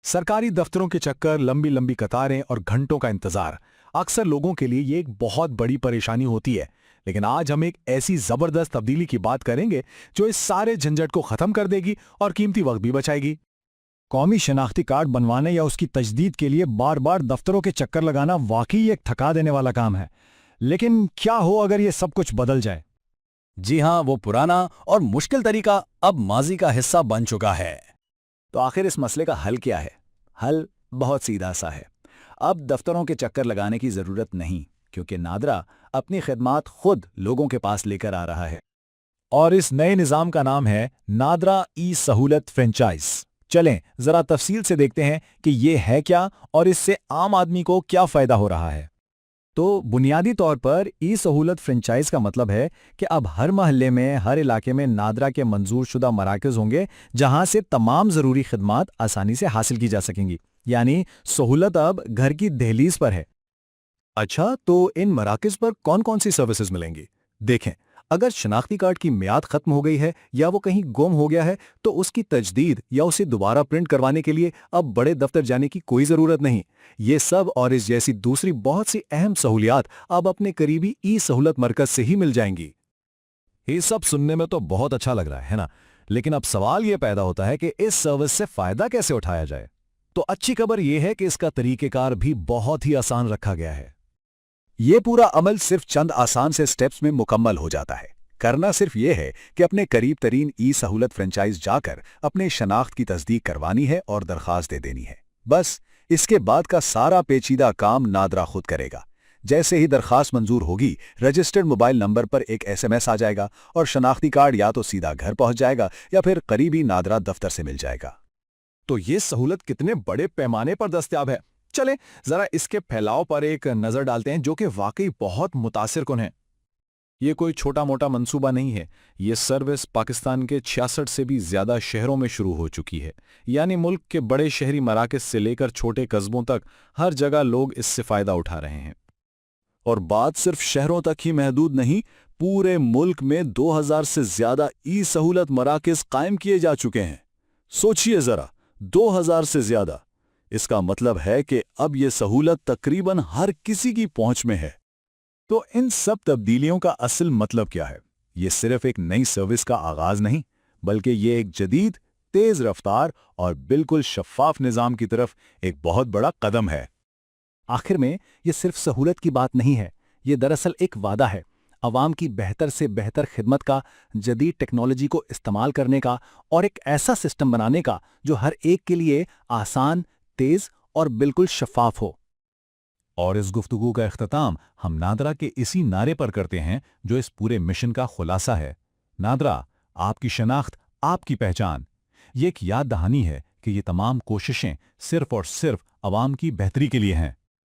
सरकारी दफ्तरों के चक्कर, लंबी लंबी कतारें और घंटों का इंतजार अक्सर लोगों के लिए ये एक बहुत बड़ी परेशानी होती है। लेकिन आज हम एक ऐसी जबरदस्त तब्दीली की बात करेंगे जो इस सारे झंझट को खत्म कर देगी और कीमती वक्त भी बचाएगी। कौमी शनाख्ती कार्ड बनवाने या उसकी तजदीद के लिए बार बार दफ्तरों के चक्कर लगाना वाकई एक थका देने वाला काम है। लेकिन क्या हो अगर ये सब कुछ बदल जाए? जी हाँ, वो पुराना और मुश्किल तरीका अब माजी का हिस्सा बन चुका है। तो आखिर इस मसले का हल क्या है? हल बहुत सीधा सा है। अब दफ्तरों के चक्कर लगाने की जरूरत नहीं, क्योंकि नादरा अपनी खिदमात खुद लोगों के पास लेकर आ रहा है। और इस नए निजाम का नाम है नादरा ई सहूलत फ्रेंचाइज। चलें जरा तफसील से देखते हैं कि ये है क्या और इससे आम आदमी को क्या फायदा हो रहा है। तो बुनियादी तौर पर ई सहूलत फ्रेंचाइज का मतलब है कि अब हर मोहल्ले में, हर इलाके में नादरा के मंजूर शुदा मराकज़ होंगे जहां से तमाम ज़रूरी खिदमात आसानी से हासिल की जा सकेंगी। यानी सहूलत अब घर की दहलीज पर है। अच्छा, तो इन मराकज़ पर कौन कौन सी सर्विसेज मिलेंगी? देखें, अगर शनाख्ती कार्ड की मियाद खत्म हो गई है या वो कहीं गुम हो गया है तो उसकी तजदीद या उसे दोबारा प्रिंट करवाने के लिए अब बड़े दफ्तर जाने की कोई ज़रूरत नहीं। ये सब और इस जैसी दूसरी बहुत सी अहम सहूलियात अब अपने करीबी ई सहूलत मरकज से ही मिल जाएंगी। ये सब सुनने में तो बहुत अच्छा लग रहा है ना? लेकिन अब सवाल ये पैदा होता है कि इस सर्विस से फायदा कैसे उठाया जाए। तो अच्छी खबर यह है कि इसका तरीकेकार भी बहुत ही आसान रखा गया है। ये पूरा अमल सिर्फ चंद आसान से स्टेप्स में मुकम्मल हो जाता है। करना सिर्फ ये है कि अपने करीब तरीन ई सहूलत फ्रेंचाइज जाकर अपने शनाख्त की तस्दीक करवानी है और दरख्वास्त दे देनी है। बस इसके बाद का सारा पेचीदा काम नादरा खुद करेगा। जैसे ही दरख्वास्त मंजूर होगी, रजिस्टर्ड मोबाइल नंबर पर एक SMS आ जाएगा और शनाख्ती कार्ड या तो सीधा घर पहुंच जाएगा या फिर करीबी नादरा दफ्तर से मिल जाएगा। तो ये सहूलत कितने बड़े पैमाने पर दस्तयाब है? चलें जरा इसके फैलाव पर एक नजर डालते हैं, जो कि वाकई बहुत मुतासिरकुन है। ये कोई छोटा मोटा मंसूबा नहीं है। ये सर्विस पाकिस्तान के 66 से भी ज्यादा शहरों में शुरू हो चुकी है। यानी मुल्क के बड़े शहरी मराकज़ से लेकर छोटे कस्बों तक हर जगह लोग इससे फायदा उठा रहे हैं। और बात सिर्फ शहरों तक ही महदूद नहीं, पूरे मुल्क में 2000 से ज्यादा ई सहूलत मराकज़ कायम किए जा चुके हैं। सोचिए जरा, 2000 से ज्यादा। इसका मतलब है कि अब यह सहूलत तकरीबन हर किसी की पहुंच में है। तो इन सब तब्दीलियों का असल मतलब क्या है? ये सिर्फ एक नई सर्विस का आगाज नहीं, बल्कि ये एक जदीद, तेज रफ्तार और बिल्कुल शफाफ निजाम की तरफ एक बहुत बड़ा कदम है। आखिर में ये सिर्फ सहूलत की बात नहीं है, ये दरअसल एक वादा है अवाम की बेहतर से बेहतर खिदमत का, जदीद टेक्नोलॉजी को इस्तेमाल करने का और एक ऐसा सिस्टम बनाने का जो हर एक के लिए आसान, तेज और बिल्कुल शफाफ हो। और इस गुफ्तगू का इख्तिताम हम नादरा के इसी नारे पर करते हैं जो इस पूरे मिशन का खुलासा है। नादरा, आपकी शनाख्त, आपकी पहचान। ये एक याद दहानी है कि ये तमाम कोशिशें सिर्फ और सिर्फ अवाम की बेहतरी के लिए हैं।